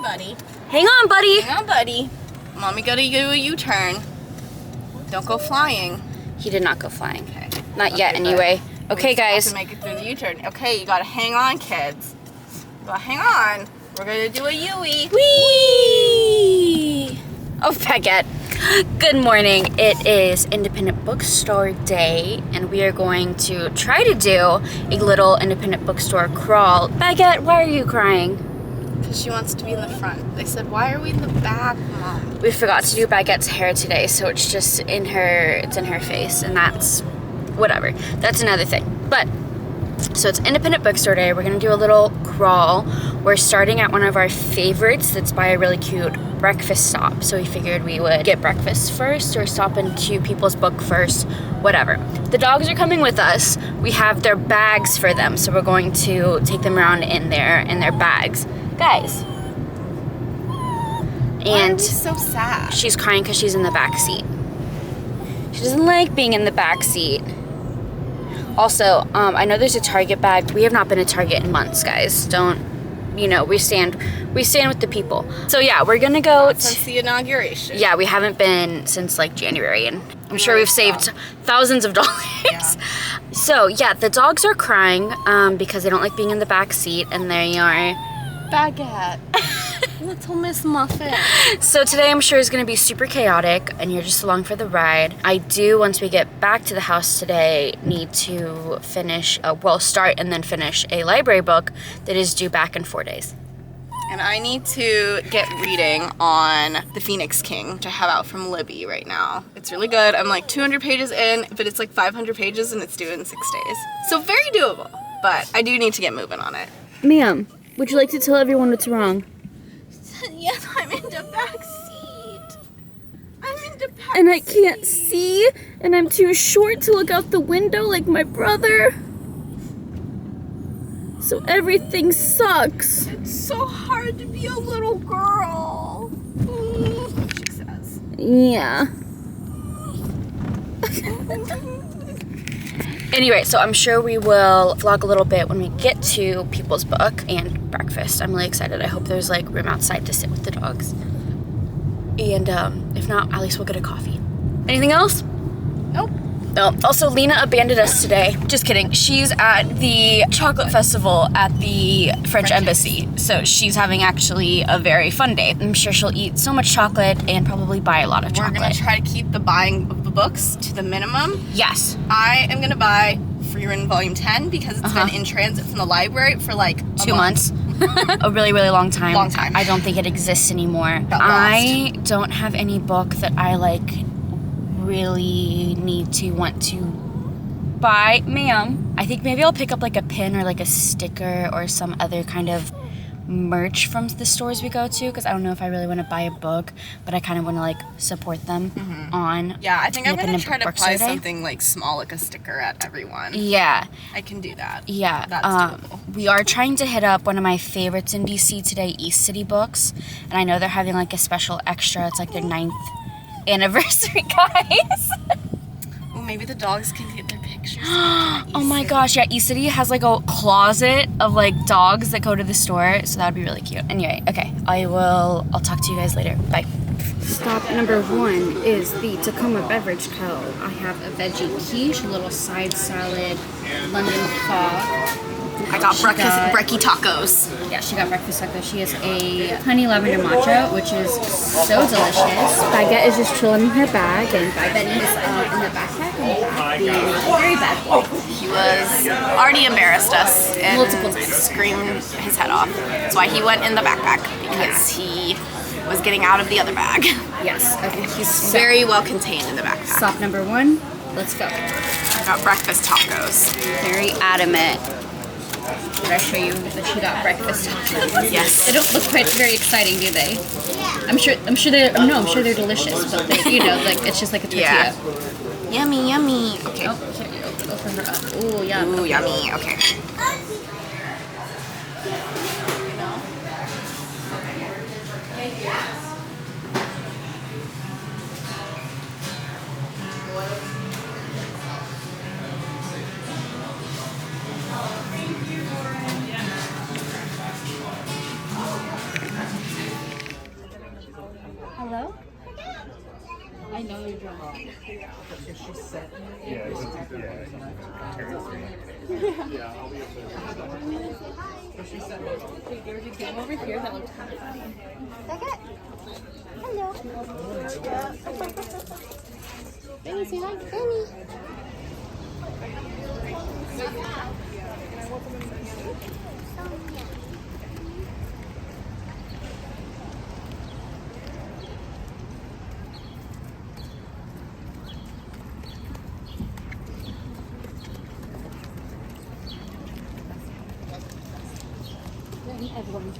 buddy. Hang on, buddy. Hang on, buddy. Mommy gotta do a U-turn. Don't go flying. He did not go flying. Okay. Not yet, anyway. Okay, guys. To make it through the U-turn. Okay, you gotta hang on, kids. You gotta hang on. We're gonna do a U-ey. Whee! Oh, Baguette. Good morning. It is Independent Bookstore Day, and we are going to try to do a little independent bookstore crawl. Baguette, why are you crying? Because she wants to be in the front. They said, why are we in the back, Mom? We forgot to do Baguette's hair today, so it's just in her face, and that's whatever. That's another thing. But so it's Independent Bookstore Day. We're gonna do a little crawl. We're starting at one of our favorites that's by a really cute breakfast stop. So we figured we would get breakfast first or stop in cute people's book first, whatever. The dogs are coming with us. We have their bags for them, so we're going to take them around in their bags. Guys. Why are we so sad? She's crying because she's in the back seat. She doesn't like being in the back seat. Also, I know there's a Target bag. We have not been to Target in months, guys. Don't, we stand with the people. So yeah, we're gonna go since the inauguration. Yeah, we haven't been since like January, and I'm sure we've saved thousands of dollars. Yeah. So yeah, the dogs are crying because they don't like being in the back seat, and they are Baguette. Little Miss Muffin. So today I'm sure is going to be super chaotic, and you're just along for the ride. I do, once we get back to the house today, need to finish, start and then finish a library book that is due back in 4 days. And I need to get reading on The Phoenix King, which I have out from Libby right now. It's really good. I'm like 200 pages in, but it's like 500 pages and it's due in 6 days. So very doable, but I do need to get moving on it. Ma'am, would you like to tell everyone what's wrong? Yes, I'm in the back seat. I'm in the back And I can't see, and I'm too short to look out the window like my brother. So everything sucks. It's so hard to be a little girl. She says. Yeah. Anyway, so I'm sure we will vlog a little bit when we get to People's Book and breakfast. I'm really excited. I hope there's like room outside to sit with the dogs. And if not, at least we'll get a coffee. Anything else? Nope. No. Also, Lena abandoned us today. Just kidding. She's at the chocolate festival at the French Embassy. So she's having actually a very fun day. I'm sure she'll eat so much chocolate and probably buy a lot of chocolate. We're gonna try to keep the buying of the books to the minimum. Yes. I am gonna buy Free Run Volume 10 because it's been in transit from the library for like 2 months. A really, really long time. Long time. I don't think it exists anymore. I don't have any book that I really want to buy. Ma'am, I think maybe I'll pick up like a pin or like a sticker or some other kind of merch from the stores we go to, because I don't know if I really want to buy a book, but I kind of want to like support them on. Yeah, I think I'm gonna try to Bookstore apply Day. something like small, like a sticker at everyone. Yeah. I can do that. Yeah. That's doable. We are trying to hit up one of my favorites in DC today, East City Books, and I know they're having like a special extra. It's like their 9th anniversary, guys. Well, maybe the dogs can get their pictures. Oh my gosh, yeah, East City has like a closet of like dogs that go to the store, so that would be really cute. Anyway, okay, I'll talk to you guys later. Bye. Stop number 1 is the Tacoma Beverage Co. I have a veggie quiche, a little side salad, London fog. I got brekkie tacos. Yeah, she got breakfast tacos. She has a honey lavender matcha, which is so delicious. Baguette is just chilling in her bag, and Benny is in the backpack being a very bad boy. He was already embarrassed us and Multiple times. Screamed his head off. That's why he went in the backpack, because he was getting out of the other bag. Yes, okay. He's very well contained in the backpack. Stop number 1. Let's go. I got breakfast tacos. Very adamant. Did I show you that she got breakfast tacos? Yes. They don't look quite very exciting, do they? I'm sure they're delicious, but they, like it's just like a tortilla. Yeah. Yummy, yummy. Okay. Oh, here you open her up. Ooh, yeah. Ooh, yummy. Okay. Hello? I know you're drunk. There's a game over here that looks kind of funny. Hello. Benny, say hi. Benny. Everyone's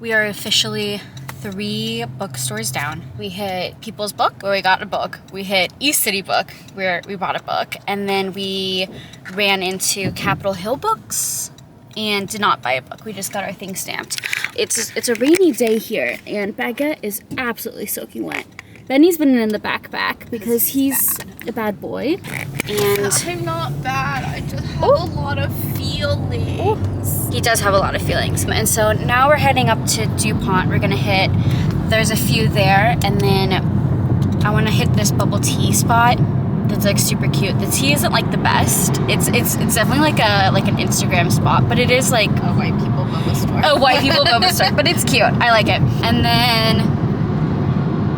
We are officially 3 bookstores down. We hit People's Book, where we got a book. We hit East City Book, where we bought a book. And then we ran into Capitol Hill Books and did not buy a book. We just got our thing stamped. It's a rainy day here, and Baguette is absolutely soaking wet. Benny's been in the backpack because he's a bad boy. And I'm not bad. I just have a lot of feelings. He does have a lot of feelings. And so now we're heading up to DuPont. We're gonna hit, there's a few there, and then I wanna hit this bubble tea spot that's like super cute. The tea isn't like the best. It's definitely like an Instagram spot, but it is like A white people boba store. a white people boba store, but it's cute. I like it. And then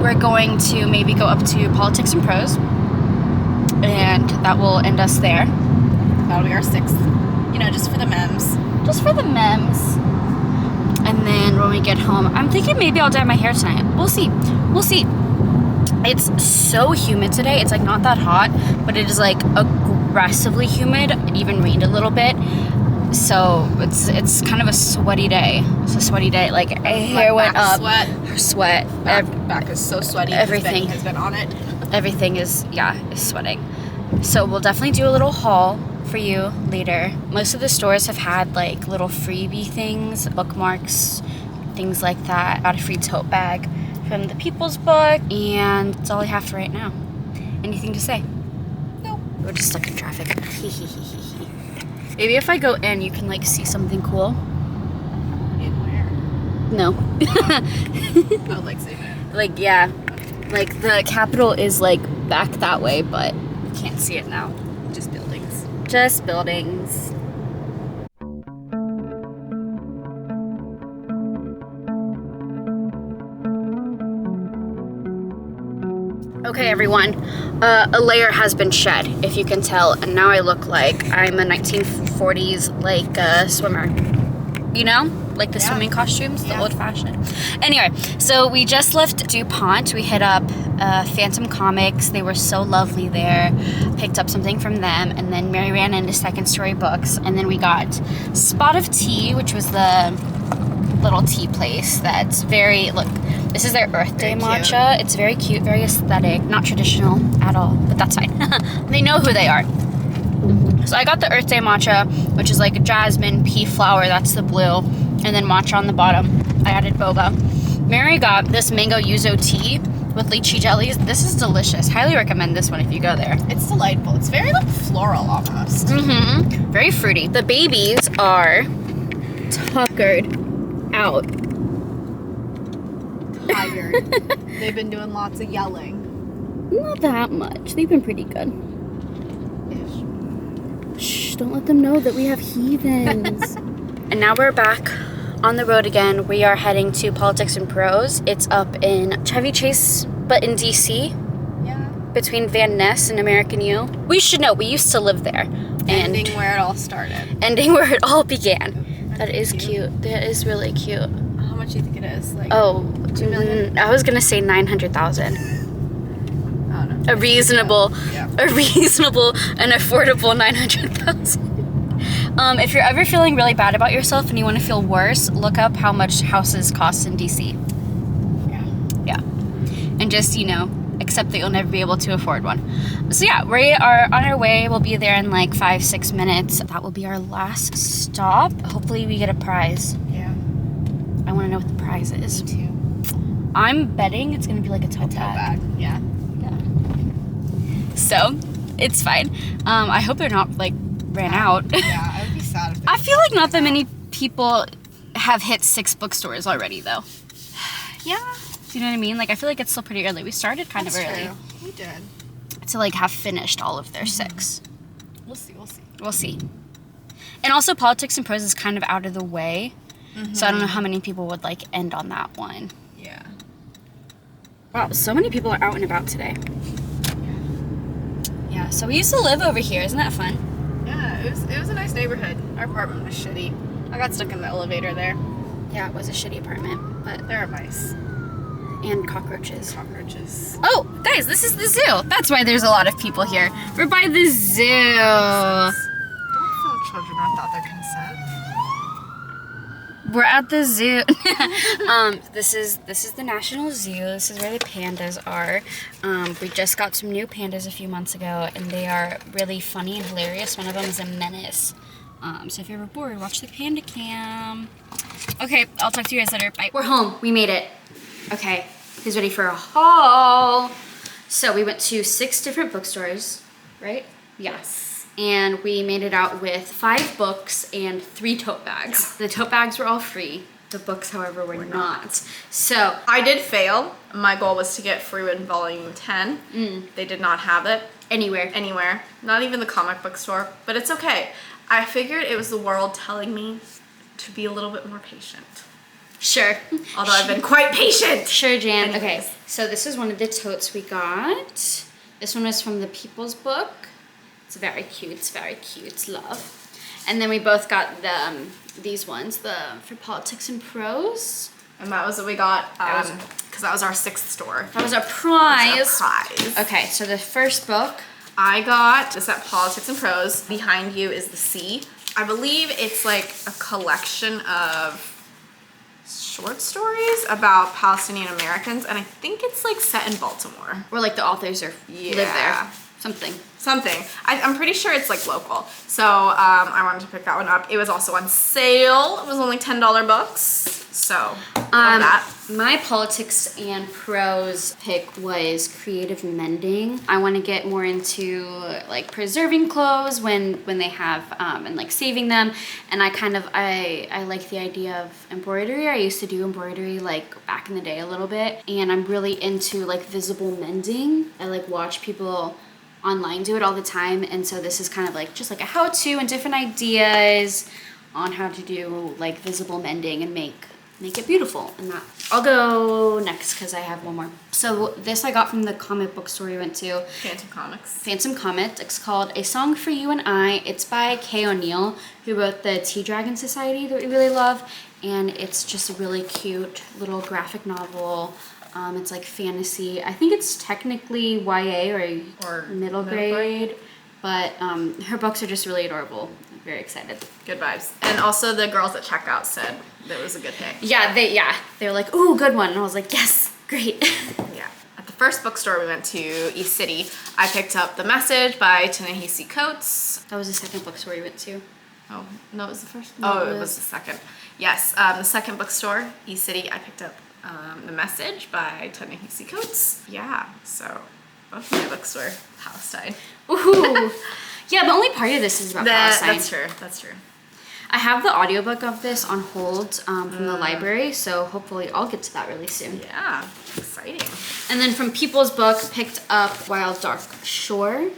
we're going to maybe go up to Politics and Prose, and that will end us there. That'll be our 6th. You know, just for the memes. Just for the memes. And then when we get home, I'm thinking maybe I'll dye my hair tonight. We'll see. We'll see. It's so humid today. It's like not that hot, but it is like aggressively humid. It even rained a little bit. So it's kind of a sweaty day. It's a sweaty day. Like hair went up. Sweat. Her sweat. Back is so sweaty. Everything Benny has been on it. Everything is sweating. So we'll definitely do a little haul for you later. Most of the stores have had like little freebie things, bookmarks, things like that. Got a free tote bag from the People's Book, and that's all I have for right now. Anything to say? No. We're just stuck in traffic. Maybe if I go in, you can like see something cool. In where? No. I would like say that. Like, yeah. Like the Capitol is like back that way, but you can't see it now. Just buildings. Just buildings. Okay, everyone, a layer has been shed, if you can tell, and now I look like I'm a 1940s, like, swimmer. You know? Like the swimming costumes, the old-fashioned. Anyway, so we just left DuPont. We hit up Phantom Comics. They were so lovely there. Picked up something from them, and then Mary ran into Second Story Books, and then we got Spot of Tea, which was the little tea place that's very, look, this is their Earth Day matcha. It's very cute, very aesthetic, not traditional at all, but that's fine. They know who they are. So I got the Earth Day matcha, which is like a jasmine, pea flower, that's the blue, and then matcha on the bottom. I added boba. Mary got this mango yuzu tea with lychee jellies. This is delicious. Highly recommend this one if you go there. It's delightful. It's very like floral almost. Mm-hmm. Very fruity. The babies are tuckered out. Tired. They've been doing lots of yelling. Not that much. They've been pretty good. Shh, don't let them know that we have heathens. And now we're back on the road again. We are heading to Politics and Prose. It's up in Chevy Chase, but in DC. Yeah. Between Van Ness and American U. We should know, we used to live there. Ending where it all started. Ending where it all began. That is cute. That is really cute. How much do you think it is? Like, Oh, 2 million? I was gonna say 900,000. I don't know. A reasonable and affordable 900,000. If you're ever feeling really bad about yourself and you want to feel worse, look up how much houses cost in DC. Yeah. And just, accept that you'll never be able to afford one. So yeah, we are on our way. We'll be there in like 5-6 minutes. That will be our last stop. Hopefully we get a prize. Yeah. I want to know what the prize is. Me too. I'm betting it's gonna be like a tote bag. Yeah. So, it's fine. I hope they're not like ran out. Yeah, I would be sad if they I feel like not that many people have hit 6 bookstores already though. Yeah. Do you know what I mean? Like I feel like it's still pretty early. We started kind of early. True. We did. To like have finished all of their 6. We'll see. We'll see. And also Politics and Prose is kind of out of the way. So I don't know how many people would like end on that one. Yeah. Wow, so many people are out and about today. Yeah, so we used to live over here. Isn't that fun? Yeah, it was a nice neighborhood. Our apartment was shitty. I got stuck in the elevator there. Yeah, it was a shitty apartment, but There are mice. and cockroaches. Cockroaches. Oh, guys, this is the zoo. That's why there's a lot of people here. We're by the zoo. Don't film children without their consent. We're at the zoo. This is the National Zoo. This is where the pandas are. We just got some new pandas a few months ago, and they are really funny and hilarious. One of them is a menace. So if you're ever bored, watch the panda cam. Okay, I'll talk to you guys later. Bye. We're home. We made it. Okay, who's ready for a haul? So we went to 6 different bookstores, right? Yes. And we made it out with 5 books and 3 tote bags. The tote bags were all free. The books, however, were not. So I did fail. My goal was to get Freewood Volume 10. They did not have it anywhere. not even the comic book store, but it's okay. I figured it was the world telling me to be a little bit more patient. Sure. Although I've been quite patient. Sure, Jan. Okay, Anyways. so this is one of the totes we got. This one was from the People's Book. It's very cute. It's very cute. Love. And then we both got these ones, for Politics and Prose. And that was what we got, was- because that was our 6th store. That was our prize. Prize. Okay, so the first book. I got this at Politics and Prose. Behind you is the sea. I believe it's like a collection of short stories about Palestinian Americans, and I think it's like set in Baltimore. Or like the authors live there. Something. I'm pretty sure it's like local. So I wanted to pick that one up. It was also on sale. It was only $10 books. So love that. My Politics and Prose pick was creative mending. I want to get more into like preserving clothes when they have and like saving them. And I like the idea of embroidery. I used to do embroidery like back in the day a little bit, and I'm really into like visible mending. I like watch people online do it all the time, and so this is kind of like just like a how-to and different ideas on how to do like visible mending and make it beautiful. And that I'll go next because I have one more. So this I got from the comic book store we went to. Phantom Comics. It's called A Song for You and I. It's by Kay O'Neill, who wrote the Tea Dragon Society that we really love, and it's just a really cute little graphic novel. It's like fantasy. I think it's technically YA or middle grade, but her books are just really adorable. I'm very excited. Good vibes. And also the girls at checkout said that it was a good hit. Yeah, they were like, ooh, good one. And I was like, yes, great. Yeah. At the first bookstore we went to, East City, I picked up The Message by Ta-Nehisi Coates. That was the second bookstore we went to. Oh, no, it was the first? No, it was the second. Yes, the second bookstore, East City, I picked up The Message by Ta-Nehisi Coates. Yeah, so both my bookstore, Palestine. Ooh. Yeah, but only part of this is about Palestine. That's true. I have the audiobook of this on hold from the library, so hopefully I'll get to that really soon. Yeah, exciting. And then from People's Book, picked up Wild Dark Shore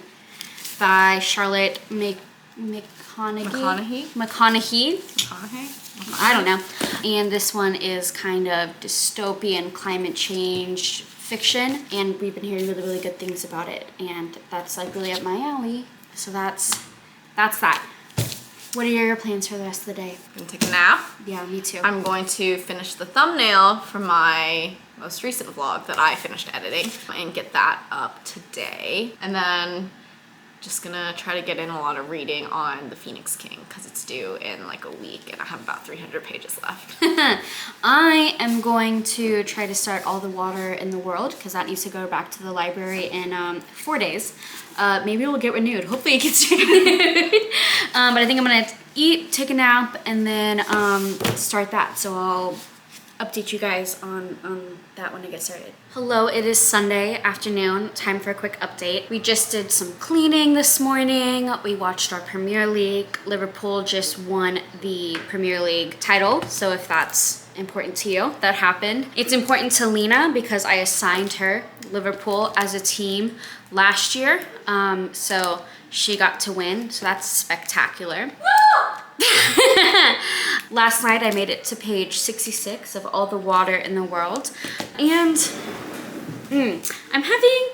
by Charlotte McConaughey. I don't know. And this one is kind of dystopian climate change fiction, and we've been hearing really, really good things about it, and that's like really up my alley. So that's that. What are your plans for the rest of the day? Gonna take a nap. Yeah, me too. I'm going to finish the thumbnail for my most recent vlog that I finished editing and get that up today. And then just gonna try to get in a lot of reading on The Phoenix King because it's due in like a week and I have about 300 pages left. I am going to try to start All the Water in the World because that needs to go back to the library in 4 days. Maybe it will get renewed. Hopefully it gets renewed. But I think I'm gonna eat, take a nap, and then start that. So I'll update you guys on that when I get started. Hello, it is Sunday afternoon. Time for a quick update. We just did some cleaning this morning. We watched our Premier League. Liverpool just won the Premier League title, so if that's important to you, that happened. It's important to Lena because I assigned her Liverpool as a team last year, so she got to win, so that's spectacular. Last night I made it to page 66 of All the Water in the World, and I'm having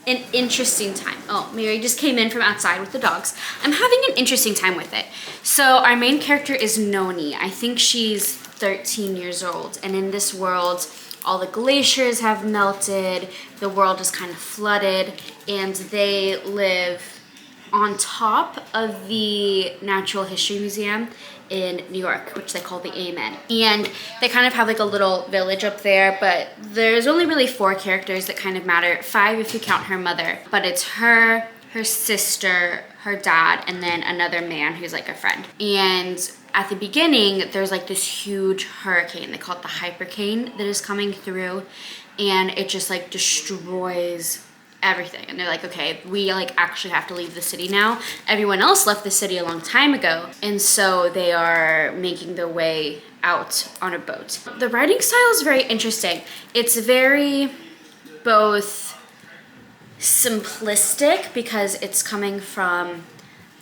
an interesting time. Oh, Mary just came in from outside with the dogs. I'm having an interesting time with it. So our main character is Noni. I think she's 13 years old, and in this world all the glaciers have melted, the world is kind of flooded, and they live on top of the Natural History Museum in New York, which they call the Amen. And they kind of have like a little village up there, but there's only really 4 characters that kind of matter. 5 if you count her mother, but it's her sister, her dad, and then another man who's like a friend. And at the beginning, there's like this huge hurricane, they call it the Hypercane, that is coming through, and it just like destroys everything. And they're like, okay, we like actually have to leave the city now. Everyone else left the city a long time ago, and so they are making their way out on a boat. The writing style is very interesting. It's very both simplistic because it's coming from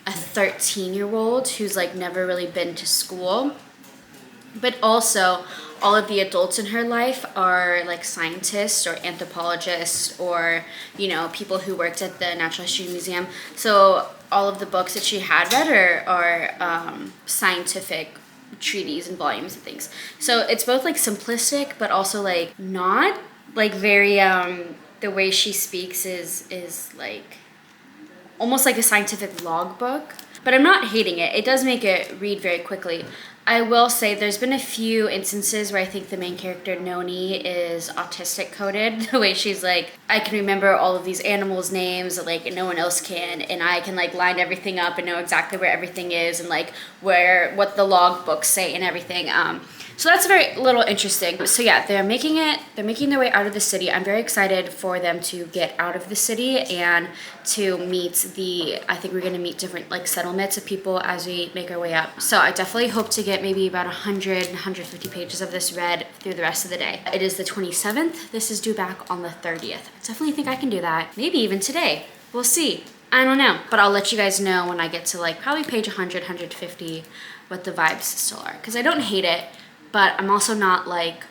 a 13-year-old who's like never really been to school, but also all of the adults in her life are like scientists or anthropologists or, you know, people who worked at the Natural History Museum. So all of the books that she had read are scientific treatises and volumes and things. So it's both like simplistic, but also like not like very, the way she speaks is like almost like a scientific logbook. But I'm not hating it. It does make it read very quickly. I will say there's been a few instances where I think the main character, Noni, is autistic coded. The way she's like, I can remember all of these animals' names that like no one else can, and I can like line everything up and know exactly where everything is and like what the log books say and everything. So that's very little interesting. So yeah, they're making their way out of the city. I'm very excited for them to get out of the city and to meet I think we're gonna meet different like settlements of people as we make our way up. So I definitely hope to get maybe about 150 pages of this read through the rest of the day. It is the 27th. This is due back on the 30th. I definitely think I can do that. Maybe even today. We'll see. I don't know, but I'll let you guys know when I get to like probably page 100, 150 what the vibes still are. Because I don't hate it, but I'm also not like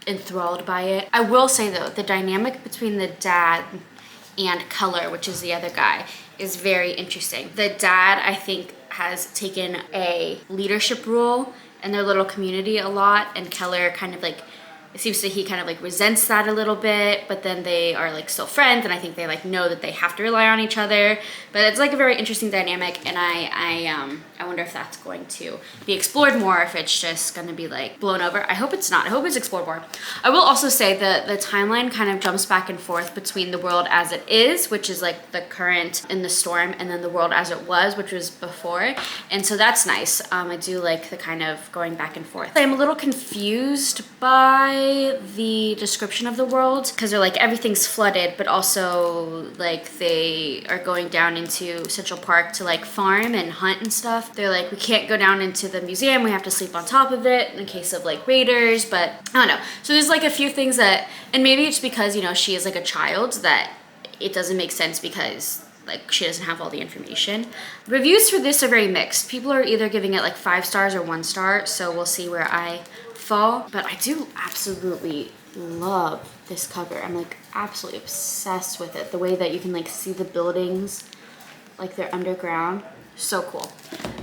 enthralled by it. I will say though, the dynamic between the dad and Color, which is the other guy, is very interesting. The dad, I think, has taken a leadership role in their little community a lot, and Keller kind of like, it seems that he kind of like resents that a little bit, but then they are like still friends, and I think they like know that they have to rely on each other. But it's like a very interesting dynamic, and I wonder if that's going to be explored more, if it's just going to be like blown over. I hope it's not. I hope it's explored more. I will also say that the timeline kind of jumps back and forth between the world as it is, which is like the current in the storm, and then the world as it was, which was before. And so that's nice. I do like the kind of going back and forth. I'm a little confused by the description of the world because they're like everything's flooded, but also like they are going down into Central Park to like farm and hunt and stuff. They're like, we can't go down into the museum, we have to sleep on top of it in case of like raiders, but I don't know. So there's like a few things that, and maybe it's because, you know, she is like a child, that it doesn't make sense because like she doesn't have all the information. Reviews for this are very mixed. People are either giving it like 5 stars or 1 star, so we'll see where I fall. But I do absolutely love this cover. I'm like absolutely obsessed with it. The way that you can like see the buildings like they're underground. So cool.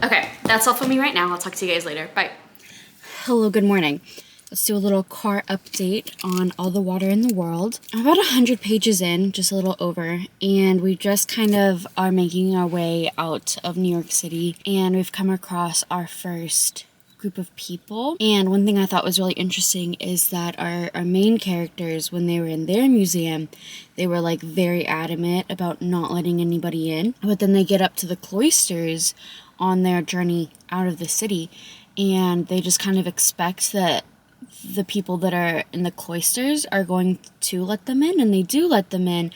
Okay, that's all for me right now. I'll talk to you guys later. Bye. Hello, good morning. Let's do a little car update on All the Water in the World. I'm about 100 pages in, just a little over, and we just kind of are making our way out of New York City, and we've come across our first group of people. And one thing I thought was really interesting is that our main characters, when they were in their museum, they were like very adamant about not letting anybody in. But then they get up to the cloisters on their journey out of the city, and they just kind of expect that the people that are in the cloisters are going to let them in, and they do let them in.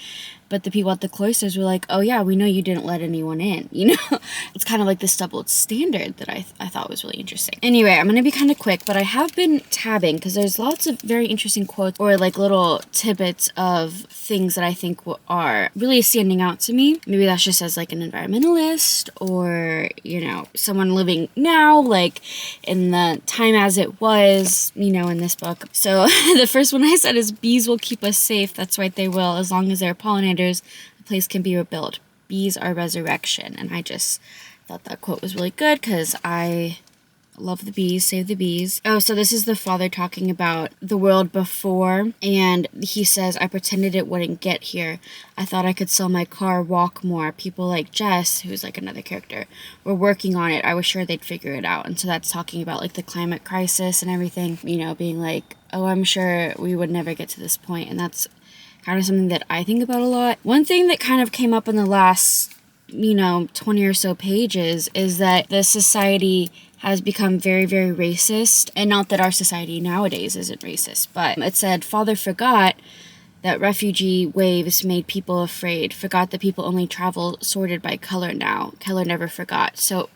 But the people at the cloisters were like, oh yeah, we know you didn't let anyone in, you know? It's kind of like this double standard that I thought was really interesting. Anyway, I'm gonna be kind of quick, but I have been tabbing because there's lots of very interesting quotes or like little tidbits of things that I think are really standing out to me. Maybe that's just as like an environmentalist or, you know, someone living now, like in the time as it was, you know, in this book. So the first one I said is, bees will keep us safe. That's right, they will, as long as they're pollinators. The place can be rebuilt. Bees are resurrection. And I just thought that quote was really good because I love the bees, save the bees. Oh, so this is the father talking about the world before, and he says, I pretended it wouldn't get here. I thought I could sell my car, walk more. People like Jess, who's like another character, were working on it. I was sure they'd figure it out. And so that's talking about like the climate crisis and everything, you know, being like, oh, I'm sure we would never get to this point. And that's kind of something that I think about a lot. One thing that kind of came up in the last, 20 or so pages is that the society has become very, very racist. And not that our society nowadays isn't racist, but it said, Father forgot that refugee waves made people afraid, forgot that people only travel sorted by color now. Keller never forgot. So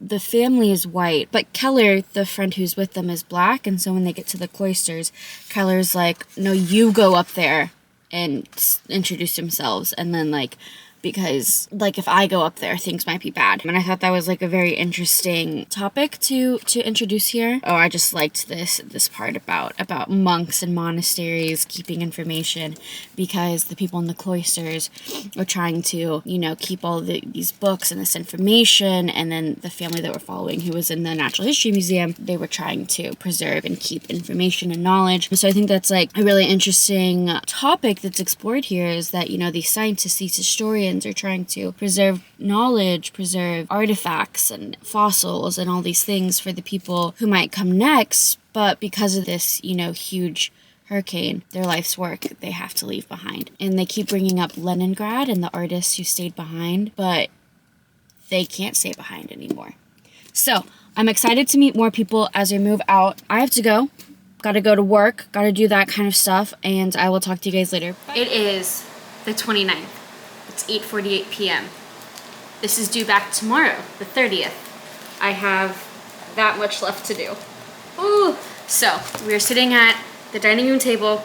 the family is white, but Keller, the friend who's with them, is black. And so when they get to the cloisters, Keller's like, no, you go up there and introduce themselves, and then like, because like if I go up there, things might be bad. And I thought that was like a very interesting topic to introduce here. Oh, I just liked this part about monks and monasteries keeping information, because the people in the cloisters were trying to, keep all these books and this information, and then the family that we're following, who was in the Natural History Museum, they were trying to preserve and keep information and knowledge. So I think that's like a really interesting topic that's explored here, is that, these scientists, these historians are trying to preserve knowledge, preserve artifacts and fossils and all these things for the people who might come next. But because of this, huge hurricane, their life's work, they have to leave behind. And they keep bringing up Leningrad and the artists who stayed behind, but they can't stay behind anymore. So I'm excited to meet more people as we move out. I have to go. Gotta go to work. Gotta do that kind of stuff. And I will talk to you guys later. Bye. It is the 29th. It's 8:48 p.m. This is due back tomorrow, the 30th. I have that much left to do. Ooh. So we're sitting at the dining room table.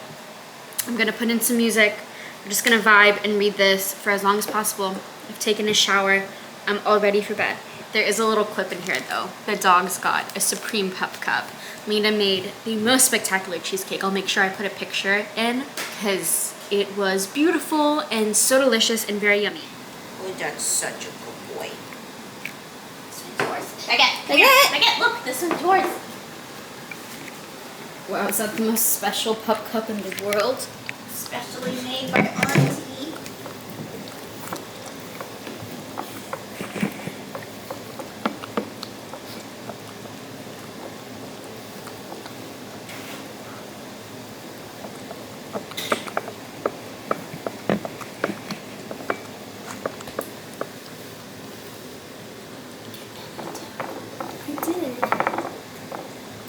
I'm gonna put in some music. We're just gonna vibe and read this for as long as possible. I've taken a shower. I'm all ready for bed. There is a little clip in here though. The dogs got a Supreme Pup Cup. Mina made the most spectacular cheesecake. I'll make sure I put a picture in, because it was beautiful and so delicious and very yummy. Oh, that's such a good boy. This one's yours. Baguette, look, this one's yours. Wow, is that the most special pup cup in the world? Specially made by Auntie.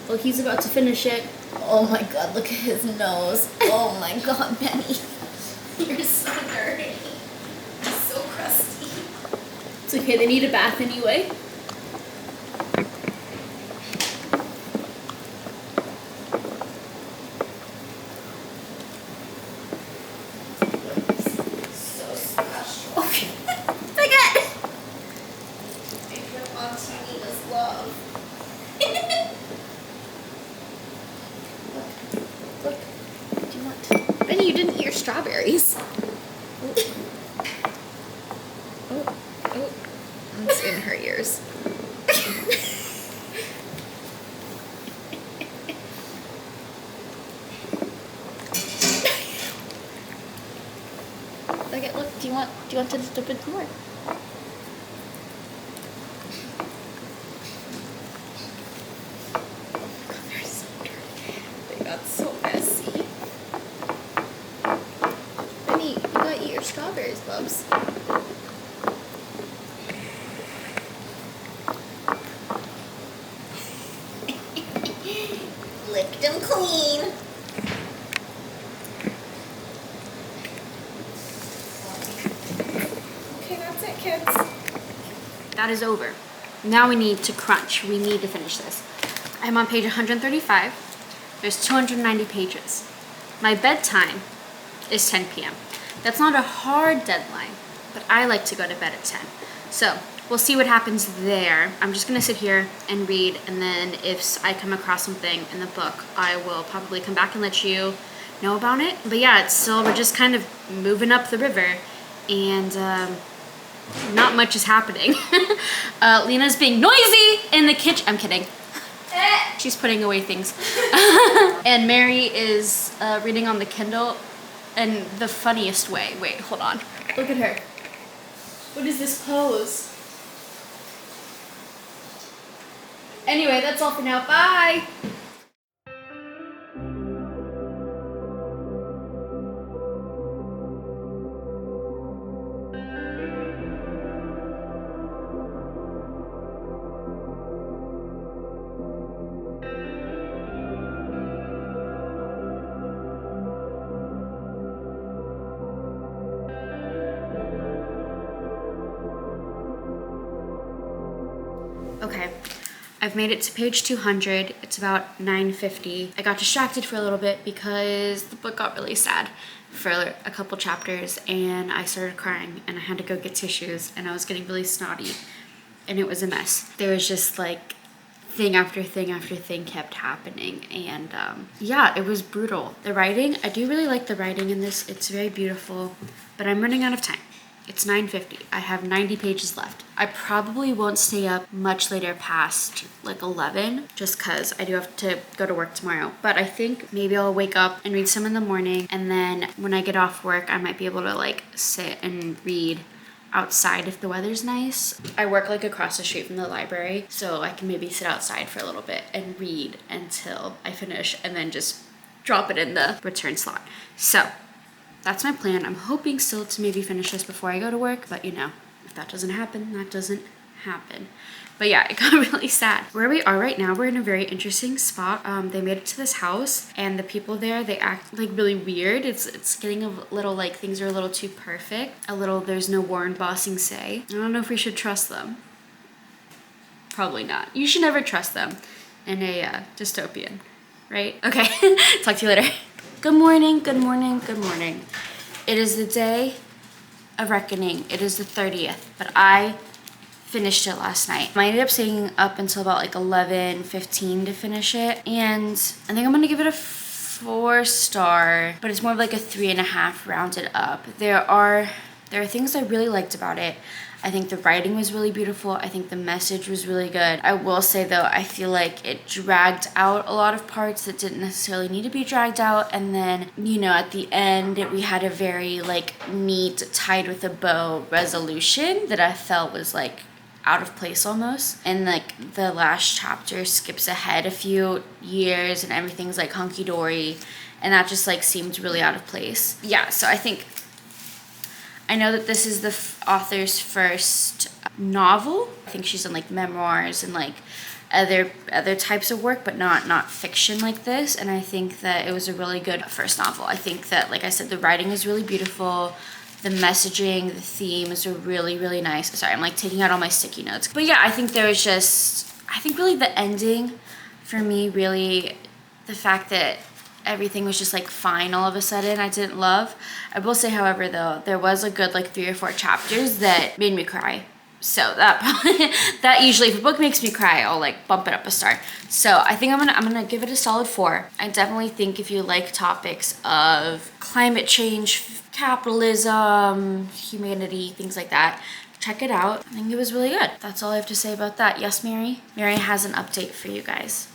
Well, he's about to finish it. Oh my god, look at his nose. Oh my god, Benny. You're so dirty. You're so crusty. It's okay, they need a bath anyway. So special. Okay. Baguette! Make your Auntie Nina's love. Look. What do you want? Benny, you didn't eat your strawberries. Oh. It's in her ears. Okay, look, do you want to dip it more? They're so dirty. They got so messy. Benny, you gotta eat your strawberries, Bubs. Licked them kids. That is over. Now we need to crunch. We need to finish this. I'm on page 135. There's 290 pages. My bedtime is 10 p.m. That's not a hard deadline, but I like to go to bed at 10. So we'll see what happens there. I'm just gonna sit here and read, and then if I come across something in the book, I will probably come back and let you know about it. But yeah, it's still, we're just kind of moving up the river, and not much is happening. Lena's being noisy in the kitchen. I'm kidding. She's putting away things. And Mary is reading on the Kindle in the funniest way. Wait, hold on. Look at her. What is this pose? Anyway, that's all for now. Bye! Okay, I've made it to page 200. It's about 9:50. I got distracted for a little bit because the book got really sad for a couple chapters, and I started crying, and I had to go get tissues, and I was getting really snotty, and it was a mess. There was just like thing after thing after thing kept happening, and yeah, it was brutal. The writing, I do really like the writing in this. It's very beautiful, but I'm running out of time. It's 9:50. I have 90 pages left. I probably won't stay up much later past like 11 just because I do have to go to work tomorrow. But I think maybe I'll wake up and read some in the morning, and then when I get off work, I might be able to like sit and read outside if the weather's nice. I work like across the street from the library, so I can maybe sit outside for a little bit and read until I finish and then just drop it in the return slot. So that's my plan. I'm hoping still to maybe finish this before I go to work, but you know, if that doesn't happen, that doesn't happen. But yeah, it got really sad. Where we are right now, we're in a very interesting spot. They made it to this house, and the people there, they act like really weird. It's getting a little like things are a little too perfect. A little, there's no Warren bossing say. I don't know if we should trust them. Probably not. You should never trust them in a dystopian, right? Okay, talk to you later. Good morning, good morning, good morning. It is the day of reckoning. It is the 30th, but I finished it last night. I ended up staying up until about like 11:15 to finish it, and I think I'm gonna give it a 4-star, but it's more of like a 3.5 rounded up. There are things I really liked about it. I think the writing was really beautiful. I think the message was really good. I will say though, I feel like it dragged out a lot of parts that didn't necessarily need to be dragged out. And then, you know, at the end, we had a very like neat, tied with a bow resolution that I felt was like out of place almost. And like the last chapter skips ahead a few years and everything's like hunky-dory. And that just like seemed really out of place. Yeah, so I know that this is the author's first novel. I think she's done like memoirs and like other types of work, but not fiction like this. And I think that it was a really good first novel. I think that, like I said, the writing is really beautiful. The messaging, the themes are really, really nice. Sorry, I'm like taking out all my sticky notes. But yeah, I think there was just, I think really the ending for me, really the fact that everything was just like fine all of a sudden, I didn't love. I will say, however, though, there was a good like 3 or 4 chapters that made me cry. So that usually, if a book makes me cry, I'll like bump it up a star. So I think I'm gonna give it a solid 4. I definitely think if you like topics of climate change, capitalism, humanity, things like that, check it out. I think it was really good. That's all I have to say about that. Yes, Mary? Mary has an update for you guys.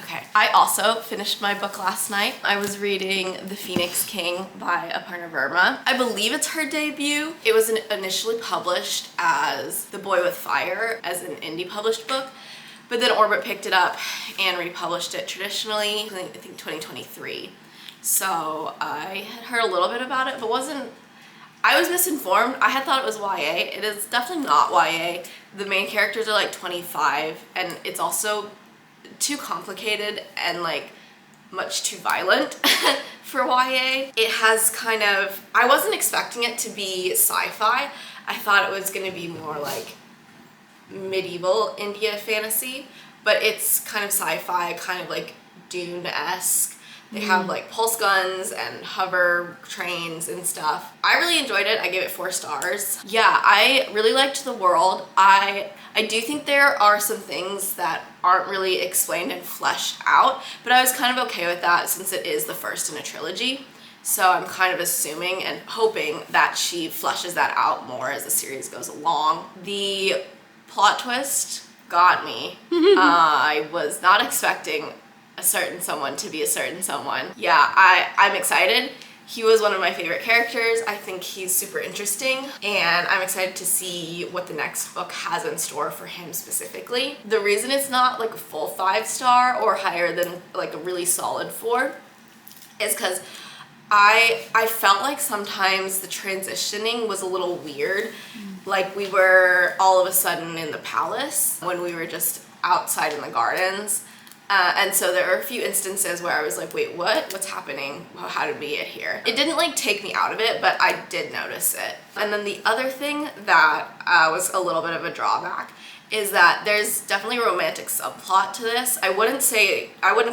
Okay, I also finished my book last night. I was reading The Phoenix King by Aparna Verma. I believe it's her debut. It was initially published as The Boy with Fire, as an indie published book, but then Orbit picked it up and republished it traditionally, I think 2023. So I had heard a little bit about it, but I was misinformed. I had thought it was YA. It is definitely not YA. The main characters are like 25, and it's also too complicated and like much too violent for YA. It has kind of, I wasn't expecting it to be sci-fi. I thought it was gonna be more like medieval India fantasy, but it's kind of sci-fi, kind of like Dune-esque. They have like pulse guns and hover trains and stuff. I really enjoyed it. I gave it 4 stars. Yeah, I really liked the world. I do think there are some things that aren't really explained and fleshed out, but I was kind of okay with that since it is the first in a trilogy. So I'm kind of assuming and hoping that she fleshes that out more as the series goes along. The plot twist got me. I was not expecting a certain someone to be a certain someone. Yeah, I'm excited. He was one of my favorite characters. I think he's super interesting, and I'm excited to see what the next book has in store for him specifically. The reason it's not like a full 5-star or higher than like a really solid 4 is because I felt like sometimes the transitioning was a little weird. Like we were all of a sudden in the palace when we were just outside in the gardens. And so there were a few instances where I was like, wait, what? What's happening? How did we get here? It didn't like take me out of it, but I did notice it. And then the other thing that was a little bit of a drawback is that there's definitely a romantic subplot to this. I wouldn't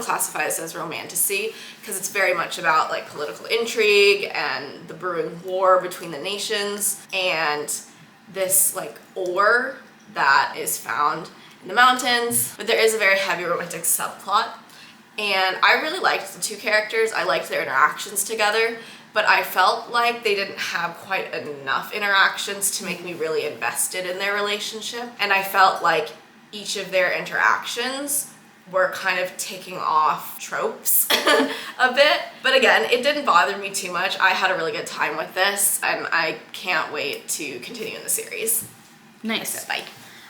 classify this as romantasy because it's very much about like political intrigue and the brewing war between the nations and this like ore that is found in the mountains, but there is a very heavy romantic subplot, and I really liked the 2 characters. I liked their interactions together, but I felt like they didn't have quite enough interactions to make me really invested in their relationship, and I felt like each of their interactions were kind of taking off tropes a bit. But again, it didn't bother me too much. I had a really good time with this, and I can't wait to continue in the series. Nice. Bye.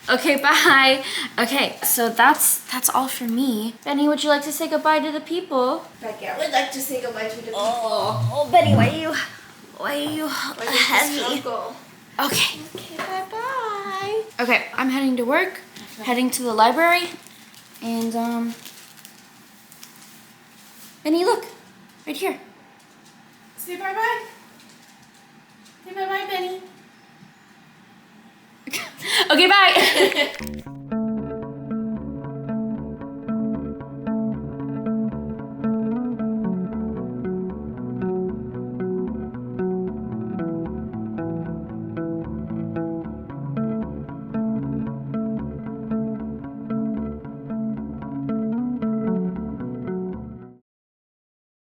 Okay, bye. Okay, so that's all for me. Benny, would you like to say goodbye to the people? Becky, I would like to say goodbye to the people. Oh, Benny, why are you heavy? Okay. Okay, bye-bye. Okay, I'm heading to work, heading to the library, and Benny, look, right here. Say bye-bye. Say bye-bye, Benny. Okay, bye.